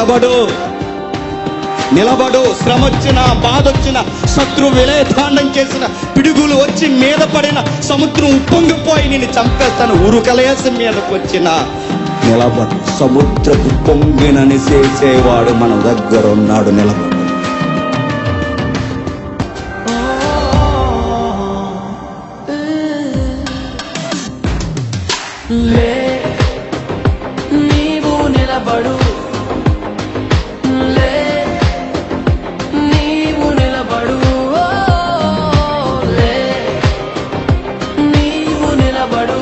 నిలబడు, నిలబడు. శ్రమ వచ్చిన, బాధ వచ్చిన, శత్రు విలయతాండం చేసిన, పిడుగులు వచ్చి మీద పడిన, సముద్రం ఉప్పొంగిపోయి నేను చంపేస్తాను ఉరుకలేసి మీదకు వచ్చిన నిలబడు. సముద్రపు పొంగినని చేసేవాడు మన దగ్గర ఉన్నాడు. నిలబడు. నీవు నిలబడు, నీవు నిలబడు, నీవు నిలబడు,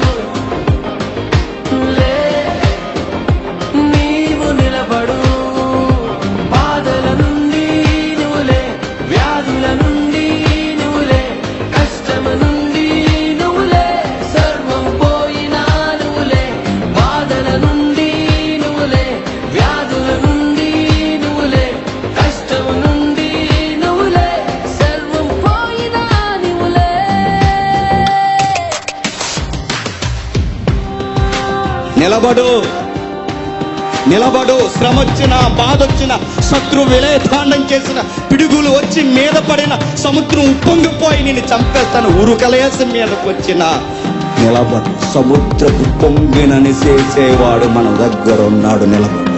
నీవు నిలబడు. బాధల నుండి నువ్వులే, వ్యాధుల నుండి నువ్వులే, కష్టం నుండి నువ్వులే, సర్వం పోయినా నువ్వులే. బాధల నుండి నువ్వులే, వ్యాధుల నుండి నువ్వులే, కష్టం నుండి నువ్వులే, సర్వం పోయినా నువ్వులే. నిలబడు, నిలబడు. శ్రమ వచ్చిన, బాధ వచ్చిన, శత్రు విలయతాండం చేసిన, పిడుగులు వచ్చి మీద పడిన, సముద్రం ఉప్పొంగిపోయి నేను చంపేస్తాను ఉరుకలేసి మీదకు వచ్చిన నిలబడు. సముద్రపు పొంగినని చేసేవాడు మన దగ్గర ఉన్నాడు. నిలబడు.